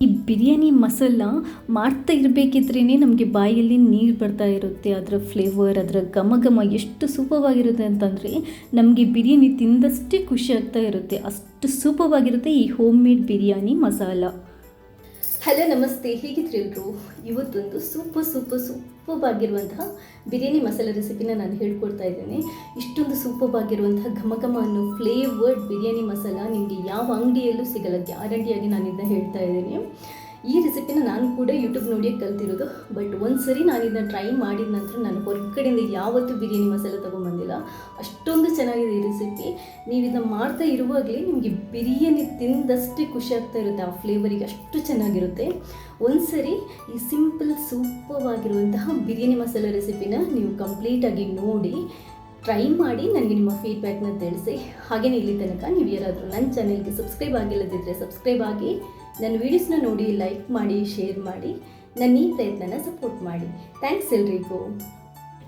ಈ ಬಿರಿಯಾನಿ ಮಸಾಲ ಮಾಡ್ತಾ ಇರಬೇಕಿದ್ರೇ ನಮಗೆ ಬಾಯಲ್ಲಿ ನೀರು ಬರ್ತಾ ಇರುತ್ತೆ. ಅದರ ಫ್ಲೇವರ್, ಅದರ ಘಮ ಘಮ ಎಷ್ಟು ಸೂಪವಾಗಿರುತ್ತೆ ಅಂತಂದರೆ ನಮಗೆ ಬಿರಿಯಾನಿ ತಿಂದಷ್ಟೇ ಖುಷಿ ಆಗ್ತಾ ಇರುತ್ತೆ. ಅಷ್ಟು ಸೂಪವಾಗಿರುತ್ತೆ ಈ home made biryani masala. Hello ನಮಸ್ತೆ, ಹೇಗಿದ್ರಿ ಎಲ್ರು? ಇವತ್ತೊಂದು ಸೂಪರ್ ಆಗಿರುವಂತಹ ಬಿರಿಯಾನಿ ಮಸಾಲ ರೆಸಿಪಿನ ನಾನು ಹೇಳ್ಕೊಡ್ತಾ ಇದ್ದೇನೆ. ಇಷ್ಟೊಂದು ಸೂಪರ್ ಆಗಿರುವಂತಹ ಘಮ ಘಮ ಅನ್ನೋ ಫ್ಲೇವರ್ಡ್ ಬಿರಿಯಾನಿ ಮಸಾಲ ನಿಮಗೆ ಯಾವ ಅಂಗಡಿಯಲ್ಲೂ ಸಿಗಲ್ಲ. ಗ್ಯಾರಂಟಿಯಾಗಿ ನಾನು ಇದನ್ನ ಹೇಳ್ತಾ ಇದ್ದೀನಿ. ಈ ರೆಸಿಪಿನ ನಾನು ಕೂಡ ಯೂಟ್ಯೂಬ್ ನೋಡಿಯೇ ಕಲ್ತಿರೋದು. ಬಟ್ ಒಂದ್ಸರಿ ನಾನು ಇದನ್ನ ಟ್ರೈ ಮಾಡಿದ ನಂತರ ನಾನು ಹೊರಗಡೆಯಿಂದ ಯಾವತ್ತೂ ಬಿರಿಯಾನಿ ಮಸಾಲ ತೊಗೊಂಬಂದಿಲ್ಲ. ಅಷ್ಟೊಂದು ಚೆನ್ನಾಗಿದೆ ಈ ರೆಸಿಪಿ. ನೀವು ಇದನ್ನ ಮಾಡ್ತಾ ಇರುವಾಗಲೇ ನಿಮಗೆ ಬಿರಿಯಾನಿ ತಿಂದಷ್ಟೇ ಖುಷಿ ಆಗ್ತಾ ಇರುತ್ತೆ. ಆ ಫ್ಲೇವರಿಗೆ ಅಷ್ಟು ಚೆನ್ನಾಗಿರುತ್ತೆ. ಒಂದ್ಸರಿ ಈ ಸಿಂಪಲ್ ಸೂಪರ್ ಆಗಿರುವಂತಹ ಬಿರಿಯಾನಿ ಮಸಾಲ ರೆಸಿಪಿನ ನೀವು ಕಂಪ್ಲೀಟಾಗಿ ನೋಡಿ ಟ್ರೈ ಮಾಡಿ ನನಗೆ ನಿಮ್ಮ ಫೀಡ್ಬ್ಯಾಕ್ನ ತಿಳಿಸಿ. ಹಾಗೆಯೇ ಇಲ್ಲಿ ತನಕ ನೀವು ಯಾರಾದರೂ ನನ್ನ ಚಾನೆಲ್ಗೆ ಸಬ್ಸ್ಕ್ರೈಬ್ ಆಗಿಲ್ಲದಿದ್ದರೆ ಸಬ್ಸ್ಕ್ರೈಬ್ ಆಗಿ, ನನ್ನ ವೀಡಿಯೋಸ್ನ ನೋಡಿ ಲೈಕ್ ಮಾಡಿ, ಶೇರ್ ಮಾಡಿ, ನನ್ನ ಈ ಪ್ರಯತ್ನನ ಸಪೋರ್ಟ್ ಮಾಡಿ. ಥ್ಯಾಂಕ್ಸ್ ಎಲ್ರಿಗೂ.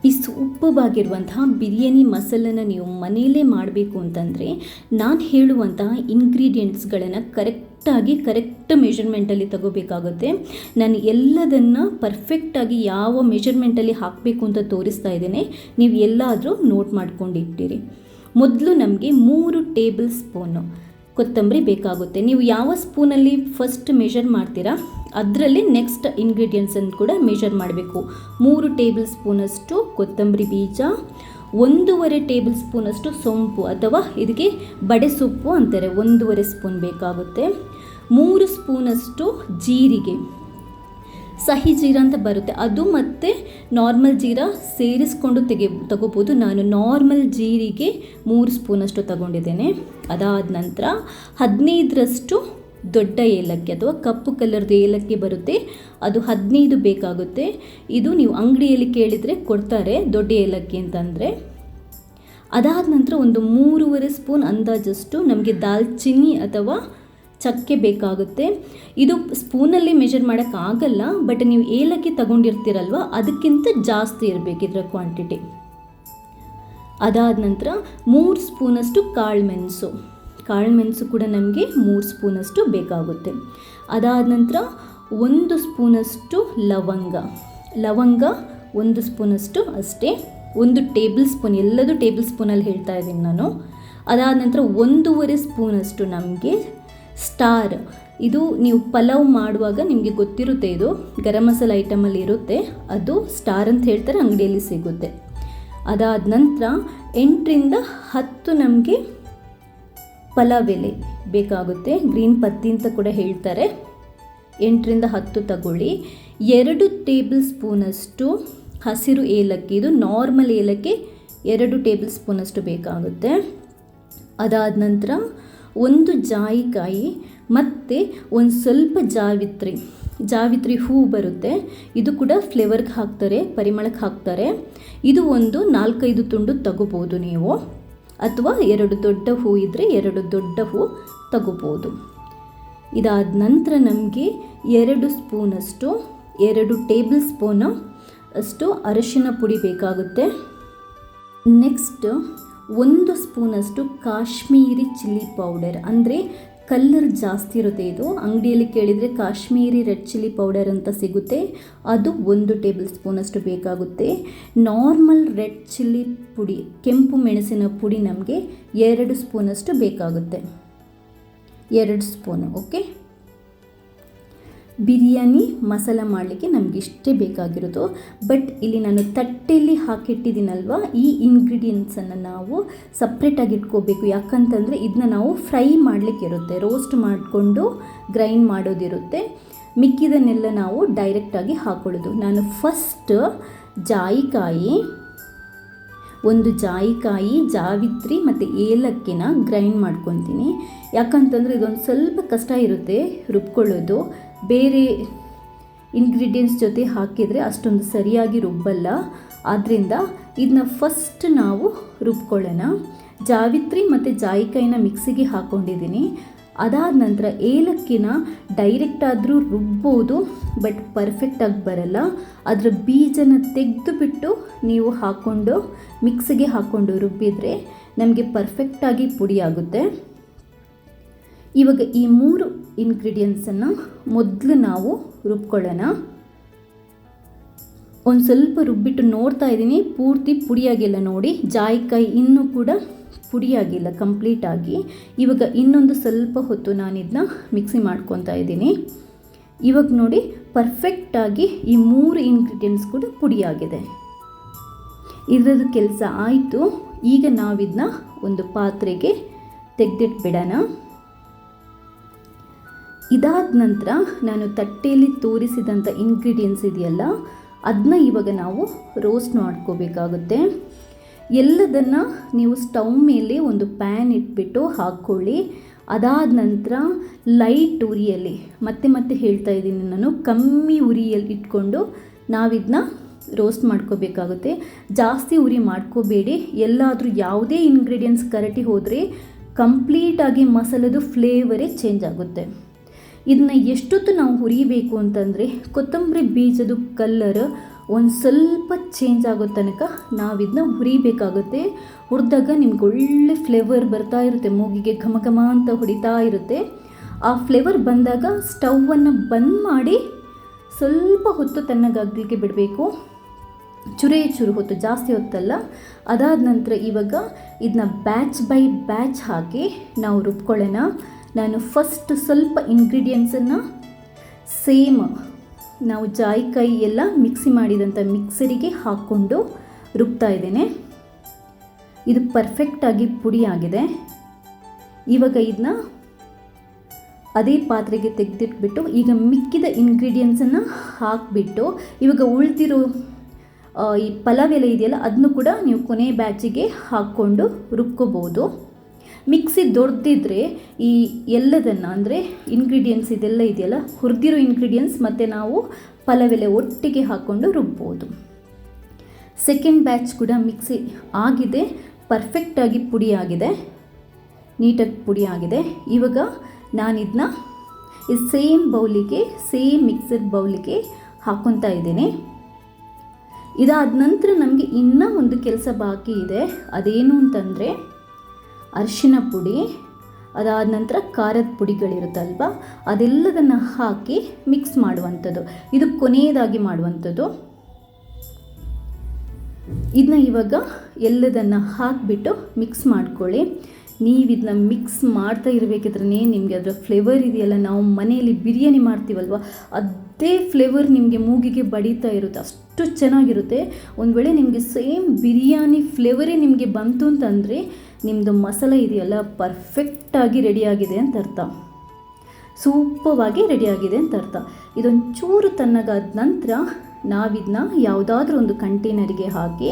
ಈ ಸೂಪರ್ ಆಗಿರುವಂತಹ ಬಿರಿಯಾನಿ ಮಸಾಲನ ನೀವು ಮನೆಯಲ್ಲೇ ಮಾಡಬೇಕು ಅಂತಂದರೆ ನಾನು ಹೇಳುವಂತಹ ಇಂಗ್ರೀಡಿಯೆಂಟ್ಸ್ಗಳನ್ನು ಕರೆಕ್ಟ್ ಮೆಷರ್ಮೆಂಟಲ್ಲಿ ತಗೋಬೇಕಾಗುತ್ತೆ. ನಾನು ಎಲ್ಲದನ್ನು ಪರ್ಫೆಕ್ಟಾಗಿ ಯಾವ ಮೆಷರ್ಮೆಂಟಲ್ಲಿ ಹಾಕಬೇಕು ಅಂತ ತೋರಿಸ್ತಾ ಇದ್ದೇನೆ. ನೀವು ಎಲ್ಲಾದರೂ ನೋಟ್ ಮಾಡ್ಕೊಂಡಿಟ್ಟಿರಿ. ಮೊದಲು ನಮಗೆ 3 ಟೇಬಲ್ ಸ್ಪೂನು ಕೊತ್ತಂಬರಿ ಬೇಕಾಗುತ್ತೆ. ನೀವು ಯಾವ ಸ್ಪೂನಲ್ಲಿ ಫಸ್ಟ್ ಮೆಷರ್ ಮಾಡ್ತೀರಾ ಅದರಲ್ಲಿ ನೆಕ್ಸ್ಟ್ ಇಂಗ್ರೀಡಿಯೆಂಟ್ಸನ್ನು ಕೂಡ ಮೆಷರ್ ಮಾಡಬೇಕು. 3 ಟೇಬಲ್ ಸ್ಪೂನಷ್ಟು ಕೊತ್ತಂಬರಿ ಬೀಜ, 1.5 ಟೇಬಲ್ ಸ್ಪೂನಷ್ಟು ಸೊಂಪು ಅಥವಾ ಇದಕ್ಕೆ ಬಡೆ ಸೊಪ್ಪು ಅಂತಾರೆ, 1.5 ಸ್ಪೂನ್ ಬೇಕಾಗುತ್ತೆ. 3 ಸ್ಪೂನಷ್ಟು ಜೀರಿಗೆ, ಸಹಿ ಜೀರ ಅಂತ ಬರುತ್ತೆ ಅದು, ಮತ್ತು ನಾರ್ಮಲ್ ಜೀರ ಸೇರಿಸ್ಕೊಂಡು ತಗೋಬೋದು. ನಾನು ನಾರ್ಮಲ್ ಜೀರಿಗೆ 3 ಸ್ಪೂನಷ್ಟು ತಗೊಂಡಿದ್ದೇನೆ. ಅದಾದ ನಂತರ 15ರಷ್ಟು ದೊಡ್ಡ ಏಲಕ್ಕಿ ಅಥವಾ ಕಪ್ಪು ಕಲರ್ದು ಏಲಕ್ಕಿ ಬರುತ್ತೆ, ಅದು 15 ಬೇಕಾಗುತ್ತೆ. ಇದು ನೀವು ಅಂಗಡಿಯಲ್ಲಿ ಕೇಳಿದರೆ ಕೊಡ್ತಾರೆ ದೊಡ್ಡ ಏಲಕ್ಕಿ ಅಂತಂದರೆ. ಅದಾದ ನಂತರ ಒಂದು 3.5 ಸ್ಪೂನ್ ಅಂದಾಜಷ್ಟು ನಮಗೆ ದಾಲ್ಚಿನ್ನಿ ಅಥವಾ ಚಕ್ಕೆ ಬೇಕಾಗುತ್ತೆ. ಇದು ಸ್ಪೂನಲ್ಲಿ ಮೆಷರ್ ಮಾಡೋಕ್ಕಾಗಲ್ಲ, ಬಟ್ ನೀವು ಏಲಕ್ಕಿ ತಗೊಂಡಿರ್ತೀರಲ್ವ ಅದಕ್ಕಿಂತ ಜಾಸ್ತಿ ಇರಬೇಕು ಇದರ ಕ್ವಾಂಟಿಟಿ. ಅದಾದ ನಂತರ 3 ಸ್ಪೂನಷ್ಟು ಕಾಳುಮೆಣಸು ಕೂಡ ನಮಗೆ 3 ಸ್ಪೂನಷ್ಟು ಬೇಕಾಗುತ್ತೆ. ಅದಾದ ನಂತರ 1 ಸ್ಪೂನಷ್ಟು ಲವಂಗ 1 ಸ್ಪೂನಷ್ಟು ಅಷ್ಟೇ, 1 ಟೇಬಲ್ ಸ್ಪೂನ್, ಎಲ್ಲದೂ ಟೇಬಲ್ ಸ್ಪೂನಲ್ಲಿ ಹೇಳ್ತಾ ಇದ್ದೀನಿ ನಾನು. ಅದಾದ ನಂತರ 1.5 ಸ್ಪೂನಷ್ಟು ನಮಗೆ ಸ್ಟಾರ್, ಇದು ನೀವು ಪಲಾವ್ ಮಾಡುವಾಗ ನಿಮಗೆ ಗೊತ್ತಿರುತ್ತೆ, ಇದು ಗರಂ ಮಸಾಲ ಐಟಮಲ್ಲಿ ಇರುತ್ತೆ, ಅದು ಸ್ಟಾರ್ ಅಂತ ಹೇಳ್ತಾರೆ, ಅಂಗಡಿಯಲ್ಲಿ ಸಿಗುತ್ತೆ. ಅದಾದ ನಂತರ 8ರಿಂದ 10 ನಮಗೆ ಪಲಾವ್ ಎಲೆ ಬೇಕಾಗುತ್ತೆ, ಗ್ರೀನ್ ಪತ್ತಿ ಅಂತ ಕೂಡ ಹೇಳ್ತಾರೆ. 8ರಿಂದ 10 ತಗೊಳ್ಳಿ. 2 ಟೇಬಲ್ ಸ್ಪೂನಷ್ಟು ಹಸಿರು ಏಲಕ್ಕಿ, ಇದು ನಾರ್ಮಲ್ ಏಲಕ್ಕಿ 2 ಟೇಬಲ್ ಸ್ಪೂನಷ್ಟು ಬೇಕಾಗುತ್ತೆ. ಅದಾದ ನಂತರ 1 ಜಾಯಿಕಾಯಿ ಮತ್ತು ಒಂದು ಸ್ವಲ್ಪ ಜಾವಿತ್ರಿ ಹೂ ಬರುತ್ತೆ, ಇದು ಕೂಡ ಫ್ಲೇವರ್ಗೆ ಹಾಕ್ತಾರೆ, ಪರಿಮಳಕ್ಕೆ ಹಾಕ್ತಾರೆ. ಇದು ಒಂದು 4-5 ತುಂಡು ತಗೋಬೋದು ನೀವು, ಅಥವಾ 2 ದೊಡ್ಡ ಹೂ ಇದ್ದರೆ 2 ದೊಡ್ಡ ಹೂ ತಗೋಬೋದು. ಇದಾದ ನಂತರ ನಮಗೆ 2 ಸ್ಪೂನಷ್ಟು 2 ಟೇಬಲ್ ಸ್ಪೂನು ಅಷ್ಟು ಅರಿಶಿನ ಪುಡಿ ಬೇಕಾಗುತ್ತೆ. ನೆಕ್ಸ್ಟ್ 1 ಸ್ಪೂನಷ್ಟು ಕಾಶ್ಮೀರಿ ಚಿಲ್ಲಿ ಪೌಡರ್, ಅಂದರೆ ಕಲರ್ ಜಾಸ್ತಿ ಇರುತ್ತೆ, ಇದು ಅಂಗಡಿಯಲ್ಲಿ ಕೇಳಿದರೆ ಕಾಶ್ಮೀರಿ ರೆಡ್ ಚಿಲ್ಲಿ ಪೌಡರ್ ಅಂತ ಸಿಗುತ್ತೆ, ಅದು 1 ಟೇಬಲ್ ಸ್ಪೂನಷ್ಟು ಬೇಕಾಗುತ್ತೆ. ನಾರ್ಮಲ್ ರೆಡ್ ಚಿಲ್ಲಿ ಪುಡಿ, ಕೆಂಪು ಮೆಣಸಿನ ಪುಡಿ ನಮಗೆ 2 ಸ್ಪೂನಷ್ಟು ಬೇಕಾಗುತ್ತೆ, 2 ಸ್ಪೂನು. ಓಕೆ, ಬಿರಿಯಾನಿ ಮಸಾಲ ಮಾಡಲಿಕ್ಕೆ ನಮಗೆ ಇಷ್ಟೇ ಬೇಕಾಗಿರೋದು. ಬಟ್ ಇಲ್ಲಿ ನಾನು ತಟ್ಟೆಯಲ್ಲಿ ಹಾಕಿಟ್ಟಿದ್ದೀನಲ್ವ, ಈ ಇಂಗ್ರೀಡಿಯೆಂಟ್ಸನ್ನು ನಾವು ಸಪ್ರೇಟಾಗಿ ಇಟ್ಕೋಬೇಕು. ಯಾಕಂತಂದರೆ ಇದನ್ನ ನಾವು ಫ್ರೈ ಮಾಡಲಿಕ್ಕಿರುತ್ತೆ, ರೋಸ್ಟ್ ಮಾಡಿಕೊಂಡು ಗ್ರೈಂಡ್ ಮಾಡೋದಿರುತ್ತೆ. ಮಿಕ್ಕಿದನ್ನೆಲ್ಲ ನಾವು ಡೈರೆಕ್ಟಾಗಿ ಹಾಕೊಳ್ಳೋದು. ನಾನು ಫಸ್ಟ್ ಜಾಯಿಕಾಯಿ, ಜಾವಿತ್ರಿ ಮತ್ತು ಏಲಕ್ಕಿನ ಗ್ರೈಂಡ್ ಮಾಡ್ಕೊತೀನಿ. ಯಾಕಂತಂದರೆ ಇದೊಂದು ಸ್ವಲ್ಪ ಕಷ್ಟ ಇರುತ್ತೆ ರುಬ್ಕೊಳ್ಳೋದು, ಬೇರೆ ಇಂಗ್ರೀಡಿಯೆಂಟ್ಸ್ ಜೊತೆ ಹಾಕಿದರೆ ಅಷ್ಟೊಂದು ಸರಿಯಾಗಿ ರುಬ್ಬಲ್ಲ. ಆದ್ದರಿಂದ ಇದನ್ನ ಫಸ್ಟ್ ನಾವು ರುಬ್ಕೊಳ್ಳೋಣ. ಜಾವಿತ್ರಿ ಮತ್ತು ಜಾಯಿಕಾಯಿನ ಮಿಕ್ಸಿಗೆ ಹಾಕ್ಕೊಂಡಿದ್ದೀನಿ. ಅದಾದ ನಂತರ ಏಲಕ್ಕಿನ ಡೈರೆಕ್ಟಾದರೂ ರುಬ್ಬೋದು, ಬಟ್ ಪರ್ಫೆಕ್ಟಾಗಿ ಬರಲ್ಲ. ಅದರ ಬೀಜನ ತೆಗೆದುಬಿಟ್ಟು ನೀವು ಹಾಕ್ಕೊಂಡು ಮಿಕ್ಸಿಗೆ ಹಾಕ್ಕೊಂಡು ರುಬ್ಬಿದರೆ ನಮಗೆ ಪರ್ಫೆಕ್ಟಾಗಿ ಪುಡಿ ಆಗುತ್ತೆ. ಇವಾಗ ಈ 3 ಇಂಗ್ರೀಡಿಯೆಂಟ್ಸನ್ನು ಮೊದಲು ನಾವು ರುಬ್ಕೊಳ್ಳೋಣ. ಒಂದು ಸ್ವಲ್ಪ ರುಬ್ಬಿಟ್ಟು ನೋಡ್ತಾ ಇದ್ದೀನಿ, ಪೂರ್ತಿ ಪುಡಿಯಾಗಿಲ್ಲ ನೋಡಿ. ಜಾಯಿಕಾಯಿ ಇನ್ನೂ ಕೂಡ ಪುಡಿಯಾಗಿಲ್ಲ ಕಂಪ್ಲೀಟಾಗಿ. ಇವಾಗ ಇನ್ನೊಂದು ಸ್ವಲ್ಪ ಹೊತ್ತು ನಾನಿದನ್ನ ಮಿಕ್ಸಿ ಮಾಡ್ಕೊತಾ ಇದ್ದೀನಿ. ಇವಾಗ ನೋಡಿ ಪರ್ಫೆಕ್ಟಾಗಿ ಈ 3 ಇಂಗ್ರೀಡಿಯೆಂಟ್ಸ್ ಕೂಡ ಪುಡಿಯಾಗಿದೆ. ಇದರದ್ದು ಕೆಲಸ ಆಯಿತು. ಈಗ ನಾವಿದನ್ನ ಒಂದು ಪಾತ್ರೆಗೆ ತೆಗೆದಿಟ್ಬಿಡೋಣ. ಇದಾದ ನಂತರ ನಾನು ತಟ್ಟೆಯಲ್ಲಿ ತೋರಿಸಿದಂಥ ಇಂಗ್ರೀಡಿಯೆಂಟ್ಸ್ ಇದೆಯಲ್ಲ, ಅದನ್ನ ಇವಾಗ ನಾವು ರೋಸ್ಟ್ ಮಾಡ್ಕೋಬೇಕಾಗುತ್ತೆ. ಎಲ್ಲದನ್ನು ನೀವು ಸ್ಟವ್ ಮೇಲೆ ಒಂದು ಪ್ಯಾನ್ ಇಟ್ಬಿಟ್ಟು ಹಾಕ್ಕೊಳ್ಳಿ. ಅದಾದ ನಂತರ ಲೈಟ್ ಉರಿಯಲ್ಲಿ, ಮತ್ತೆ ಹೇಳ್ತಾ ಇದ್ದೀನಿ ನಾನು, ಕಮ್ಮಿ ಉರಿಯಲ್ಲಿ ಇಟ್ಕೊಂಡು ನಾವಿದನ್ನ ರೋಸ್ಟ್ ಮಾಡ್ಕೋಬೇಕಾಗುತ್ತೆ. ಜಾಸ್ತಿ ಉರಿ ಮಾಡ್ಕೋಬೇಡಿ. ಎಲ್ಲಾದರೂ ಯಾವುದೇ ಇಂಗ್ರೀಡಿಯೆಂಟ್ಸ್ ಕರಟಿ ಹೋದರೆ ಕಂಪ್ಲೀಟಾಗಿ ಮಸಾಲದು ಫ್ಲೇವರೇ ಚೇಂಜ್ ಆಗುತ್ತೆ. ಇದನ್ನ ಎಷ್ಟೊತ್ತು ನಾವು ಹುರಿಬೇಕು ಅಂತಂದರೆ, ಕೊತ್ತಂಬರಿ ಬೀಜದ ಕಲ್ಲರ್ ಒಂದು ಸ್ವಲ್ಪ ಚೇಂಜ್ ಆಗೋ ತನಕ ನಾವಿದನ್ನ ಹುರಿಬೇಕಾಗುತ್ತೆ. ಹುರಿದಾಗ ನಿಮ್ಗೆ ಒಳ್ಳೆ ಫ್ಲೇವರ್ ಬರ್ತಾ ಇರುತ್ತೆ, ಮೂಗಿಗೆ ಘಮ ಘಮ ಅಂತ ಹೊಡಿತಾ ಇರುತ್ತೆ. ಆ ಫ್ಲೇವರ್ ಬಂದಾಗ ಸ್ಟವನ್ನು ಬಂದ್ ಮಾಡಿ ಸ್ವಲ್ಪ ಹೊತ್ತು ತಣ್ಣಗಾಗಲಿಕ್ಕೆ ಬಿಡಬೇಕು. ಚೂರು ಹೊತ್ತು, ಜಾಸ್ತಿ ಹೊತ್ತಲ್ಲ. ಅದಾದ ನಂತರ ಇವಾಗ ಇದನ್ನ ಬ್ಯಾಚ್ ಬೈ ಬ್ಯಾಚ್ ಹಾಕಿ ನಾವು ರುಬ್ಕೊಳ್ಳೋಣ. ನಾನು ಫಸ್ಟ್ ಸ್ವಲ್ಪ ಇಂಗ್ರೀಡಿಯೆಂಟ್ಸನ್ನು ಸೇಮ್ ನಾವು ಜಾಯಿಕಾಯಿ ಎಲ್ಲ ಮಿಕ್ಸಿ ಮಾಡಿದಂಥ ಮಿಕ್ಸರಿಗೆ ಹಾಕ್ಕೊಂಡು ರುಬ್ತಾ ಇದ್ದೇನೆ. ಇದು ಪರ್ಫೆಕ್ಟಾಗಿ ಪುಡಿ ಆಗಿದೆ. ಇವಾಗ ಇದನ್ನ ಅದೇ ಪಾತ್ರೆಗೆ ತೆಗೆದಿಟ್ಬಿಟ್ಟು ಈಗ ಮಿಕ್ಕಿದ ಇಂಗ್ರೀಡಿಯೆಂಟ್ಸನ್ನು ಹಾಕಿಬಿಟ್ಟು ಇವಾಗ ಉಳಿದಿರೋ ಈ ಪಲಾವ್ ಎಲೆ ಇದೆಯಲ್ಲ ಅದನ್ನು ಕೂಡ ನೀವು ಕೊನೆ ಬ್ಯಾಚಿಗೆ ಹಾಕ್ಕೊಂಡು ರುಬ್ಕೋಬೋದು. ಮಿಕ್ಸಿ ದೊಡ್ಡದಿದ್ರೆ ಈ ಎಲ್ಲದನ್ನು ಅಂದರೆ ಇಂಗ್ರೀಡಿಯೆಂಟ್ಸ್ ಇದೆಲ್ಲ ಇದೆಯಲ್ಲ, ಹುರಿದಿರೋ ಇಂಗ್ರೀಡಿಯೆಂಟ್ಸ್ ಮತ್ತು ನಾವು ಪಲಾವ್ ಎಲೆ ಒಟ್ಟಿಗೆ ಹಾಕ್ಕೊಂಡು ರುಬ್ಬೋದು. ಸೆಕೆಂಡ್ ಬ್ಯಾಚ್ ಕೂಡ ಮಿಕ್ಸಿ ಆಗಿದೆ, ಪರ್ಫೆಕ್ಟಾಗಿ ಪುಡಿ ಆಗಿದೆ, ನೀಟಾಗಿ ಪುಡಿ ಆಗಿದೆ. ಇವಾಗ ನಾನಿದನ್ನ ಈ ಸೇಮ್ ಮಿಕ್ಸರ್ ಬೌಲಿಗೆ ಹಾಕ್ಕೊತಾ ಇದ್ದೀನಿ. ಇದಾದ ನಂತರ ನಮಗೆ ಇನ್ನೂ ಒಂದು ಕೆಲಸ ಬಾಕಿ ಇದೆ. ಅದೇನು ಅಂತಂದರೆ ಅರಿಶಿನ ಪುಡಿ, ಅದಾದ ನಂತರ ಖಾರದ ಪುಡಿಗಳಿರುತ್ತಲ್ವ, ಅದೆಲ್ಲದನ್ನು ಹಾಕಿ ಮಿಕ್ಸ್ ಮಾಡುವಂಥದ್ದು. ಇದು ಕೊನೆಯದಾಗಿ ಮಾಡುವಂಥದ್ದು. ಇದನ್ನ ಇವಾಗ ಎಲ್ಲದನ್ನು ಹಾಕಿಬಿಟ್ಟು ಮಿಕ್ಸ್ ಮಾಡ್ಕೊಳ್ಳಿ. ನೀವು ಇದನ್ನ ಮಿಕ್ಸ್ ಮಾಡ್ತಾ ಇರಬೇಕಿದ್ರೆ ನಿಮಗೆ ಅದರ ಫ್ಲೇವರ್ ಇದೆಯಲ್ಲ, ನಾವು ಮನೆಯಲ್ಲಿ ಬಿರಿಯಾನಿ ಮಾಡ್ತೀವಲ್ವ ಅದೇ ಫ್ಲೇವರ್ ನಿಮಗೆ ಮೂಗಿಗೆ ಬಡಿತಾ ಇರುತ್ತೆ, ಅಷ್ಟು ಚೆನ್ನಾಗಿರುತ್ತೆ. ಒಂದು ವೇಳೆ ನಿಮಗೆ ಸೇಮ್ ಬಿರಿಯಾನಿ ಫ್ಲೇವರೇ ನಿಮಗೆ ಬಂತು ಅಂತಂದರೆ ನಿಮ್ಮದು ಮಸಾಲೆ ಇದೆಯಲ್ಲ ಪರ್ಫೆಕ್ಟಾಗಿ ರೆಡಿಯಾಗಿದೆ ಅಂತ ಅರ್ಥ, ಸೂಪರ್ವಾಗಿ ರೆಡಿಯಾಗಿದೆ ಅಂತ ಅರ್ಥ. ಇದೊಂದು ಚೂರು ತಣ್ಣಗಾದ ನಂತರ ನಾವಿದನ್ನ ಯಾವುದಾದ್ರೂ ಒಂದು ಕಂಟೈನರಿಗೆ ಹಾಕಿ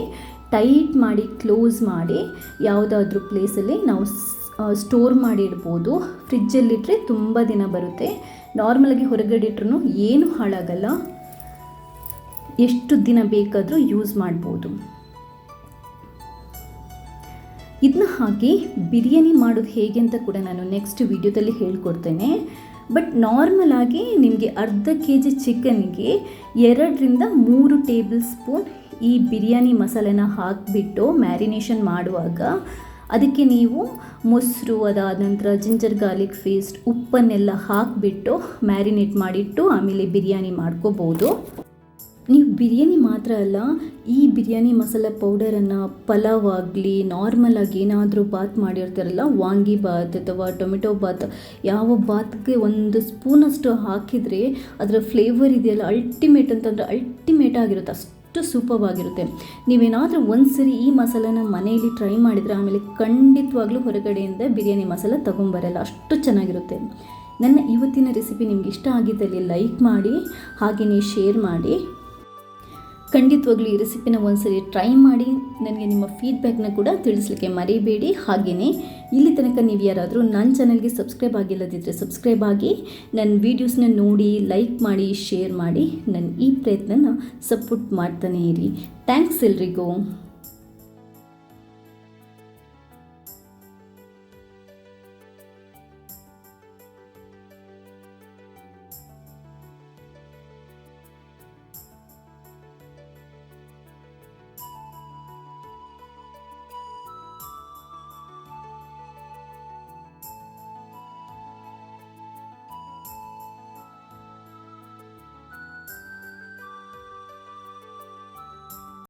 ಟೈಟ್ ಮಾಡಿ ಕ್ಲೋಸ್ ಮಾಡಿ ಯಾವುದಾದ್ರೂ ಪ್ಲೇಸಲ್ಲಿ ನಾವು ಸ್ಟೋರ್ ಮಾಡಿ ಇಡ್ಬೋದು. ಫ್ರಿಜ್ಜಲ್ಲಿಟ್ಟರೆ ತುಂಬ ದಿನ ಬರುತ್ತೆ. ನಾರ್ಮಲಾಗಿ ಹೊರಗಡೆ ಇಟ್ರೂ ಏನು ಹಾಳಾಗಲ್ಲ, ಎಷ್ಟು ದಿನ ಬೇಕಾದರೂ ಯೂಸ್ ಮಾಡ್ಬೋದು. ಇದನ್ನ ಹಾಕಿ ಬಿರಿಯಾನಿ ಮಾಡೋದು ಹೇಗೆ ಅಂತ ಕೂಡ ನಾನು ನೆಕ್ಸ್ಟ್ ವಿಡಿಯೋದಲ್ಲಿ ಹೇಳ್ಕೊಡ್ತೇನೆ. ಬಟ್ ನಾರ್ಮಲಾಗಿ ನಿಮಗೆ ಅರ್ಧ kg ಚಿಕನ್ಗೆ 2ರಿಂದ 3 ಟೇಬಲ್ ಸ್ಪೂನ್ ಈ ಬಿರಿಯಾನಿ ಮಸಾಲೆನ ಹಾಕಿಬಿಟ್ಟು ಮ್ಯಾರಿನೇಷನ್ ಮಾಡುವಾಗ ಅದಕ್ಕೆ ನೀವು ಮೊಸರು, ಅದಾದ ನಂತರ ಜಿಂಜರ್ ಗಾರ್ಲಿಕ್ ಪೇಸ್ಟ್, ಉಪ್ಪನ್ನೆಲ್ಲ ಹಾಕಿಬಿಟ್ಟು ಮ್ಯಾರಿನೇಟ್ ಮಾಡಿಟ್ಟು ಆಮೇಲೆ ಬಿರಿಯಾನಿ ಮಾಡ್ಕೋಬೋದು. ನೀವು ಬಿರಿಯಾನಿ ಮಾತ್ರ ಅಲ್ಲ, ಈ ಬಿರಿಯಾನಿ ಮಸಾಲ ಪೌಡರನ್ನು ಪಲಾವ್ ಆಗಲಿ ನಾರ್ಮಲಾಗಿ ಏನಾದರೂ ಬಾತ್ ಮಾಡಿರ್ತಾರಲ್ಲ, ವಾಂಗಿ ಬಾತ್ ಅಥವಾ ಟೊಮೆಟೊ ಬಾತ್, ಯಾವ ಬಾತ್ಗೆ 1 ಸ್ಪೂನಷ್ಟು ಹಾಕಿದರೆ ಅದರ ಫ್ಲೇವರ್ ಇದೆಯಲ್ಲ ಅಲ್ಟಿಮೇಟ್ ಅಂತಂದರೆ ಅಲ್ಟಿಮೇಟ್ ಆಗಿರುತ್ತೆ, ಅಷ್ಟು ಸೂಪರ್ವಾಗಿರುತ್ತೆ. ನೀವೇನಾದರೂ ಒಂದ್ಸರಿ ಈ ಮಸಾಲನ ಮನೆಯಲ್ಲಿ ಟ್ರೈ ಮಾಡಿದರೆ ಆಮೇಲೆ ಖಂಡಿತವಾಗ್ಲೂ ಹೊರಗಡೆಯಿಂದ ಬಿರಿಯಾನಿ ಮಸಾಲ ತೊಗೊಂಬರಲ್ಲ, ಅಷ್ಟು ಚೆನ್ನಾಗಿರುತ್ತೆ. ನನ್ನ ಇವತ್ತಿನ ರೆಸಿಪಿ ನಿಮ್ಗೆ ಇಷ್ಟ ಆಗಿದ್ದಲ್ಲಿ ಲೈಕ್ ಮಾಡಿ, ಹಾಗೆಯೇ ಶೇರ್ ಮಾಡಿ. ಖಂಡಿತವಾಗ್ಲೂ ಈ ರೆಸಿಪಿನ ಒಂದ್ಸರಿ ಟ್ರೈ ಮಾಡಿ ನನಗೆ ನಿಮ್ಮ ಫೀಡ್ಬ್ಯಾಕ್ನ ಕೂಡ ತಿಳಿಸ್ಲಿಕ್ಕೆ ಮರಿಬೇಡಿ. ಹಾಗೆಯೇ ಇಲ್ಲಿ ತನಕ ನೀವು ಯಾರಾದರೂ ನನ್ನ ಚಾನಲ್ಗೆ ಸಬ್ಸ್ಕ್ರೈಬ್ ಆಗಿಲ್ಲದಿದ್ದರೆ ಸಬ್ಸ್ಕ್ರೈಬ್ ಆಗಿ, ನನ್ನ ವೀಡಿಯೋಸ್ನ ನೋಡಿ ಲೈಕ್ ಮಾಡಿ ಶೇರ್ ಮಾಡಿ ನನ್ನ ಈ ಪ್ರಯತ್ನನ ಸಪೋರ್ಟ್ ಮಾಡ್ತಾನೇ ಇರಿ. ಥ್ಯಾಂಕ್ಸ್ ಎಲ್ರಿಗೂ.